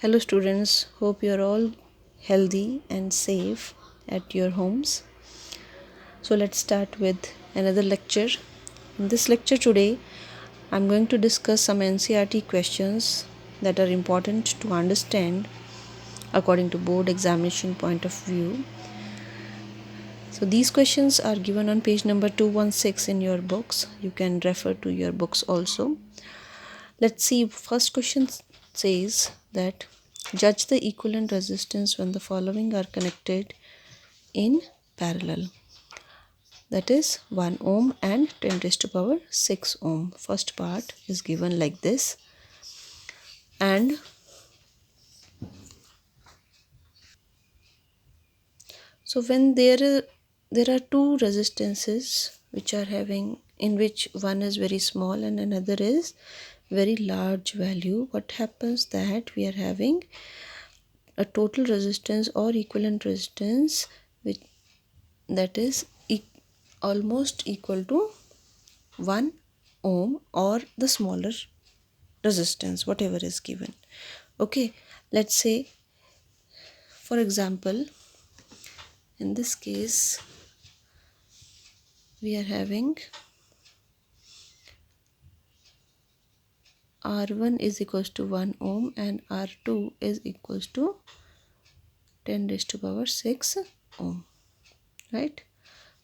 Hello students, hope you're all healthy and safe at your homes. So let's start with another lecture. In this lecture today, I'm going to discuss some NCERT questions that are important to understand according to board examination point of view. So these questions are given on page number 216 in your books. You can refer to your books also. Let's see, first question says that judge the equivalent resistance when the following are connected in parallel. That is 1 ohm and 10 raised to power 6 ohm. First part is given like this. And so when there are two resistances which are having, in which one is very small and another is very large value, what happens that we are having a total resistance or equivalent resistance which that is almost equal to 1 ohm or the smaller resistance, whatever is given. Okay, let's say for example, in this case we are having R1 is equals to 1 ohm and R2 is equals to 10 raised to power 6 ohm, right?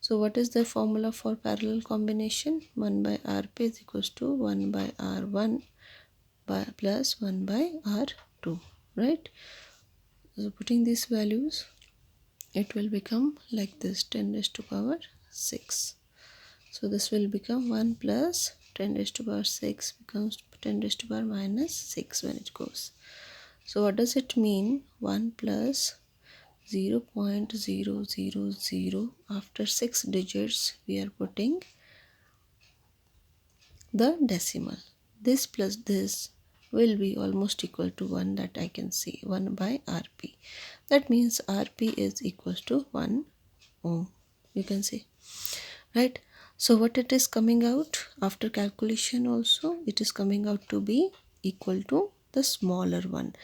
So what is the formula for parallel combination? 1 by Rp is equals to 1 by R1 plus 1 by R2, right? So putting these values, it will become like this, 10 raised to power 6. So this will become 1 plus 10 raised to power 6 becomes 10 raised to power minus 6 when it goes. So what does it mean? 1 plus 0.000, after 6 digits we are putting the decimal. This plus this will be almost equal to 1, that I can see, 1 by Rp. That means Rp is equals to 1 ohm, you can see, right? So what it is coming out after calculation also, it is coming out to be equal to the smaller one,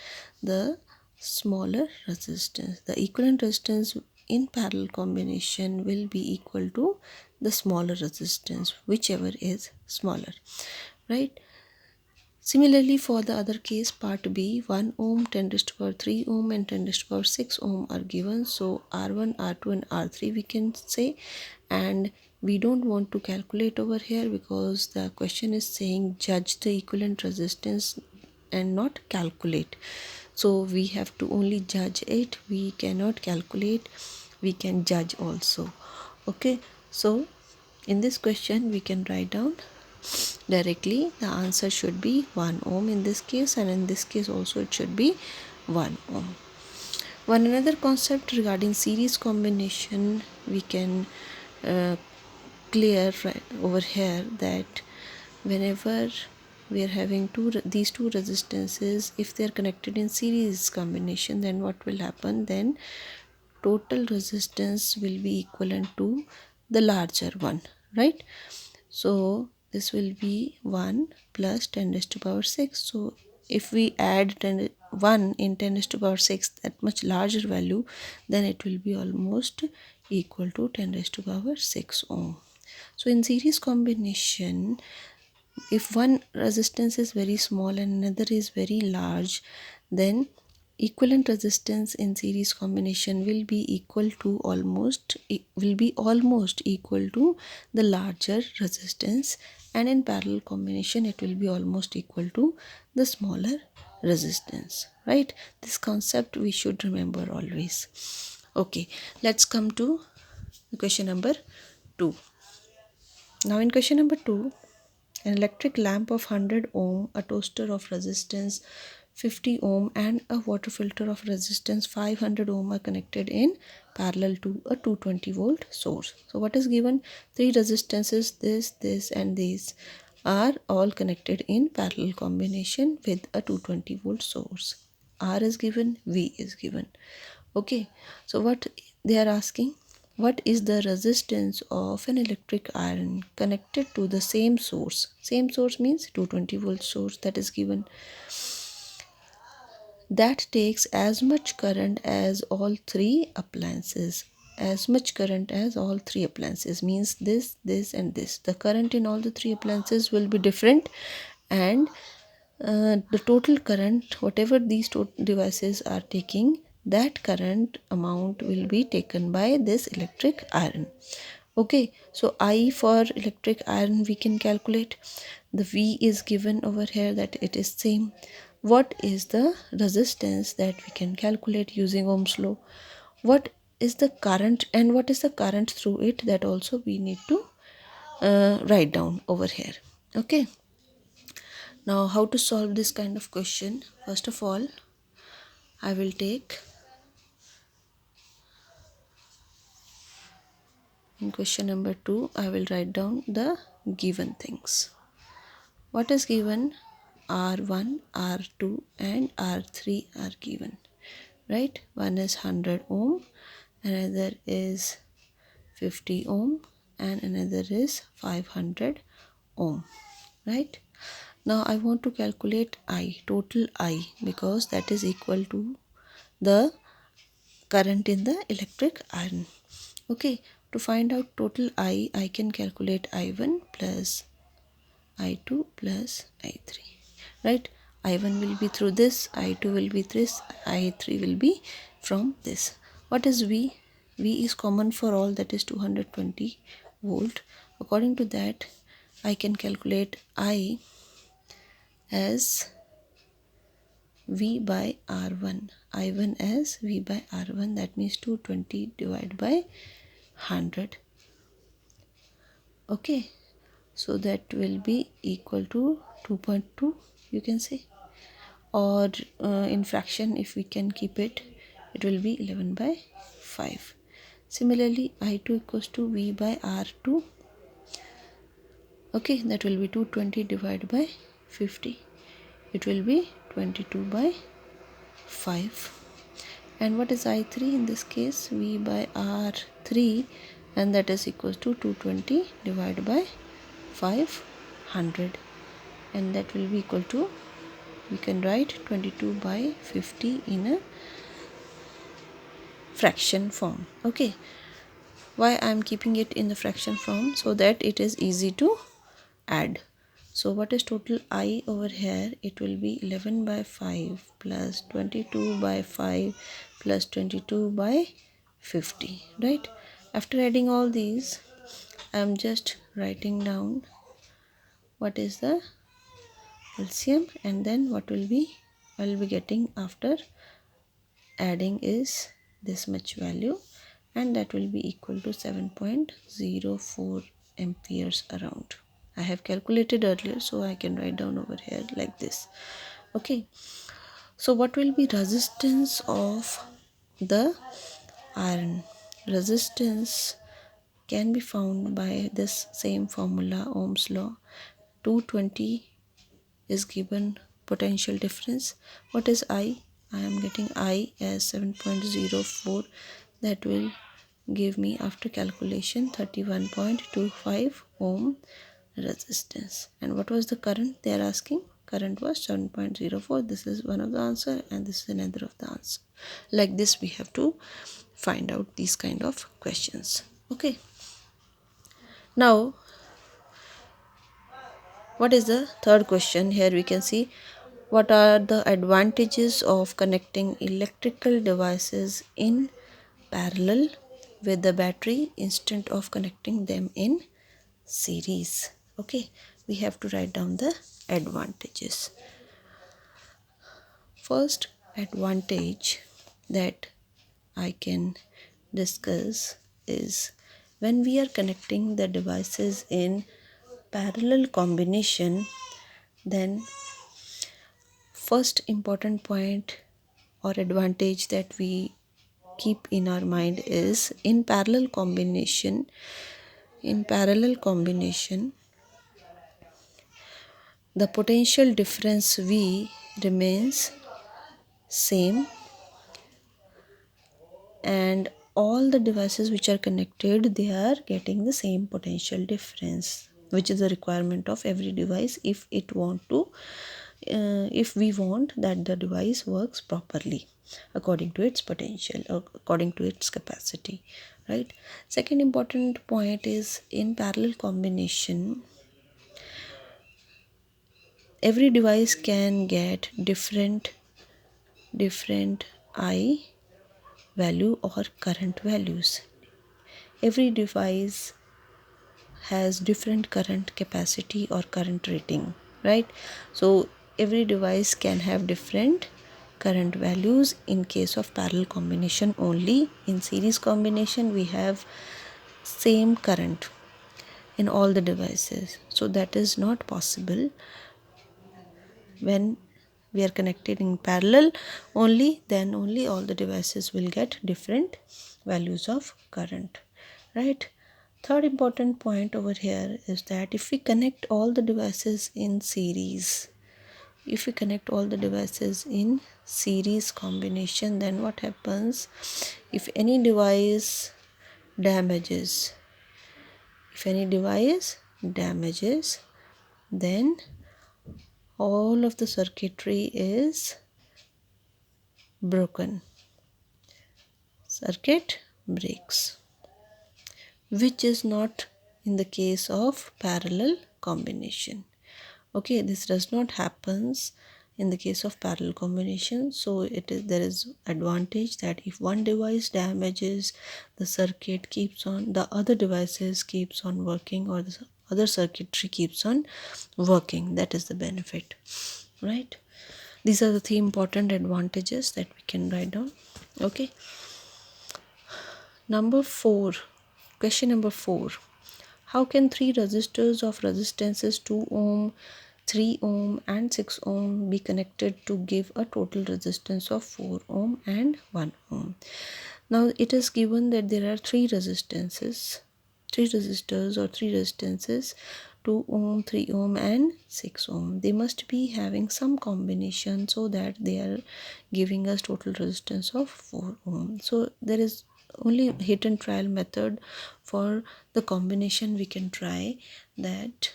the smaller resistance. The equivalent resistance in parallel combination will be equal to the smaller resistance, whichever is smaller, right? Similarly, for the other case, part B, 1 ohm, 10 raised to power 3 ohm and 10 raised to power 6 ohm are given. So R1, R2 and R3 we can say, and we don't want to calculate over here because the question is saying judge the equivalent resistance and not calculate. So we have to only judge it, we cannot calculate, we can judge also. Okay, so in this question we can write down directly the answer should be 1 ohm in this case, and in this case also it should be 1 ohm. One another concept regarding series combination we can clear right over here, that whenever we are having these two resistances, if they are connected in series combination, then what will happen? Then total resistance will be equivalent to the larger one, right? So this will be 1 plus 10 raised to power 6. So if we add 1 in 10 raised to power 6, that much larger value, then it will be almost equal to 10 raised to power 6 ohm. So in series combination, if one resistance is very small and another is very large, then equivalent resistance in series combination will be almost equal to the larger resistance, and in parallel combination it will be almost equal to the smaller resistance, right? This concept we should remember always. Okay, let's come to question number 2. Now in question number 2, an electric lamp of 100 ohm, a toaster of resistance 50 ohm and a water filter of resistance 500 ohm are connected in parallel to a 220 volt source. So what is given? Three resistances, this and these are all connected in parallel combination with a 220 volt source. R is given, V is given. Okay, so what they are asking, what is the resistance of an electric iron connected to the same source? Same source means 220 volt source that is given. that takes as much current as all three appliances. As much current as all three appliances means this and this. The current in all the three appliances will be different, and the total current whatever these devices are taking, that current amount will be taken by this electric iron. Okay, so I for electric iron we can calculate. The V is given over here, that it is same. What is the resistance that we can calculate using Ohm's law? What is the current, and what is the current through it, that also we need to write down over here. Okay, now how to solve this kind of question? First of all, I will take in question number 2, I will write down the given things. What is given? R1, R2 and R3 are given, right? One is 100 ohm, another is 50 ohm and another is 500 ohm, right? Now I want to calculate I, total I, because that is equal to the current in the electric iron. Okay, to find out total I can calculate I1 plus I2 plus I3, right? I1 will be through this, I2 will be this, I3 will be from this. What is V? V is common for all, that is 220 volt. According to that, I can calculate I as V by R1. I1 as V by R1, that means 220 divided by 100. Okay, so that will be equal to 2.2, you can say, or in fraction if we can keep it, it will be 11 by 5. Similarly, I2 equals to V by R2. Okay, that will be 220 divided by 50. It will be 22 by 5. And what is I3 in this case? V by R3, and that is equals to 220 divided by 500, and that will be equal to, we can write 22 by 50 in a fraction form. Okay, why I am keeping it in the fraction form? So that it is easy to add. So what is total I over here? It will be 11 by 5 plus 22 by 5 plus 22 by 50, right? After adding all these, I am just writing down what is the LCM, and then what will be, I will be getting after adding is this much value, and that will be equal to 7.04 amperes around. I have calculated earlier, so I can write down over here like this. Okay, so what will be resistance of the iron? Resistance can be found by this same formula, Ohm's law. 220 is given potential difference. What is I? I am getting I as 7.04. That will give me after calculation 31.25 ohm resistance. And what was the current they are asking? Current was 7.04. This is one of the answer and this is another of the answer. Like this we have to find out these kind of questions. Okay, now what is the third question? Here we can see what are the advantages of connecting electrical devices in parallel with the battery instead of connecting them in series. Okay, we have to write down the advantages. First advantage that I can discuss is when we are connecting the devices in parallel combination, then first important point or advantage that we keep in our mind is in parallel combination, the potential difference V remains same, and all the devices which are connected, they are getting the same potential difference, which is a requirement of every device if it want to if we want that the device works properly according to its potential or according to its capacity, right? Second important point is in parallel combination, every device can get different I value or current values. Every device has different current capacity or current rating, right? So every device can have different current values in case of parallel combination only. In series combination we have same current in all the devices, so that is not possible. When we are connected in parallel only, then only all the devices will get different values of current, right? Third important point over here is that if we connect all the devices in series, if we connect all the devices in series combination, then what happens? If any device damages, then all of the circuitry is broken. Circuit breaks, which is not in the case of parallel combination. Okay, this does not happens in the case of parallel combination. So there is advantage that if one device damages, the circuit keeps on, the other devices keeps on working, or the other circuitry keeps on working. That is the benefit, right? These are the three important advantages that we can write down. Okay. Question number 4. How can three resistors of resistances 2 ohm, 3 ohm and 6 ohm be connected to give a total resistance of 4 ohm and 1 ohm? Now it is given that there are three resistors or three resistances, 2 ohm, 3 ohm and 6 ohm. They must be having some combination so that they are giving us total resistance of 4 ohm. So there is only hit and trial method for the combination. We can try that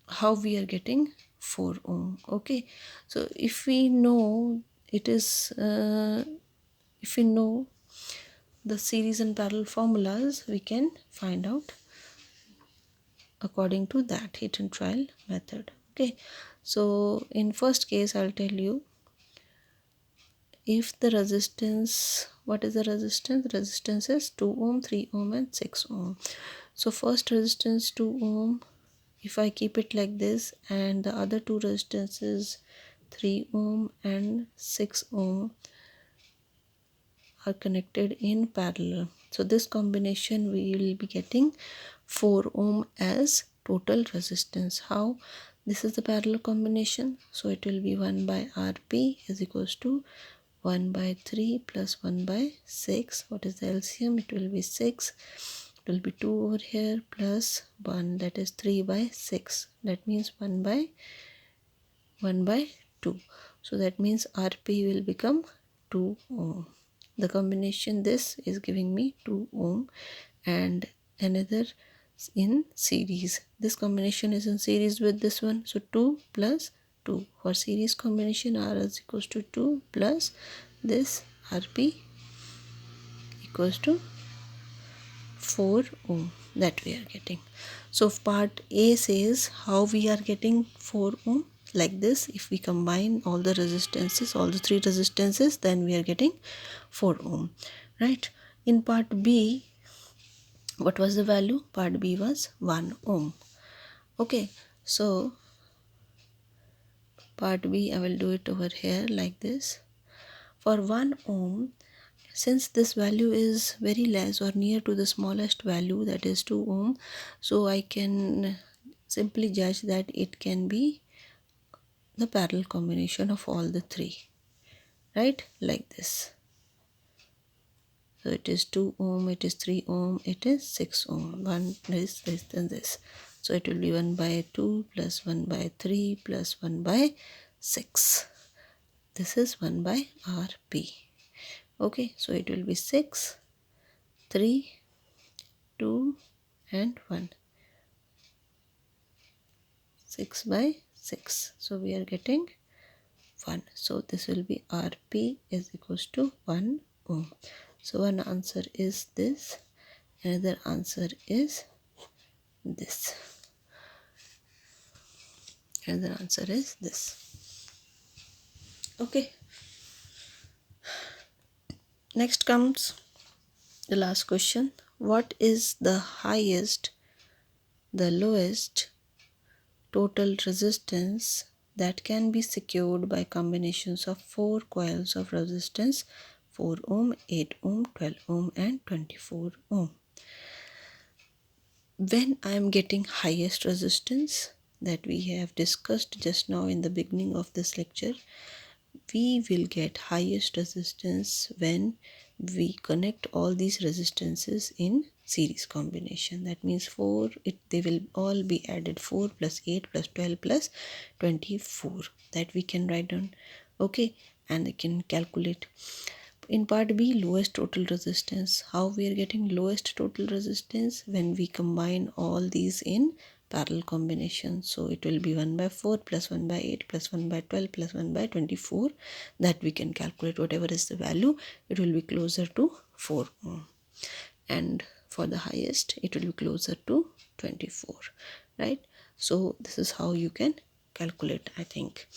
how we are getting 4 ohm. Okay, so if we know if we know the series and parallel formulas, we can find out according to that hit and trial method. Okay, so in first case I'll tell you, if the resistance, what is the resistance? The resistance is 2 ohm, 3 ohm and 6 ohm. So first resistance 2 ohm, if I keep it like this, and the other two resistances 3 ohm and 6 ohm are connected in parallel, so this combination we will be getting 4 ohm as total resistance. How? This is the parallel combination, so it will be 1 by Rp is equals to 1 by 3 plus 1 by 6. What is the LCM? It will be 6. It will be 2 over here plus 1, that is 3 by 6. That means 1 by 2. So that means Rp will become 2 ohm. The combination this is giving me 2 ohm and another in series. This combination is in series with this one. So 2 plus 2. For series combination, R is equals to 2 plus this Rp equals to 4 ohm that we are getting. So part A says how we are getting 4 ohm. Like this, if we combine all the resistances, all the three resistances, then we are getting 4 ohm, right? In part B, what was the value? Part B was 1 ohm. Okay, so part B, I will do it over here like this. For 1 ohm, since this value is very less or near to the smallest value, that is 2 ohm, so I can simply judge that it can be the parallel combination of all the three, right? Like this. So it is 2 ohm, it is 3 ohm, it is 6 ohm. One is this and this. So it will be 1 by 2 plus 1 by 3 plus 1 by 6. This is 1 by Rp. Okay, so it will be 6, 3, 2 and 1. 6 by 6. So we are getting 1. So this will be Rp is equals to 1 ohm. So one answer is this, another answer is this. Another answer is this. Okay. Next comes the last question. What is the highest, the lowest total resistance that can be secured by combinations of 4 coils of resistance 4 ohm, 8 ohm, 12 ohm and 24 ohm? When I am getting highest resistance that we have discussed just now in the beginning of this lecture, we will get highest resistance when we connect all these resistances in series combination. That means they will all be added, 4 plus 8 plus 12 plus 24, that we can write down. Okay, and I can calculate. In part B, lowest total resistance. How we are getting lowest total resistance? When we combine all these in parallel combination. So it will be 1 by 4 plus 1 by 8 plus 1 by 12 plus 1 by 24. That we can calculate whatever is the value. It will be closer to 4 ohm. And for the highest, it will be closer to 24. Right? So this is how you can calculate, I think.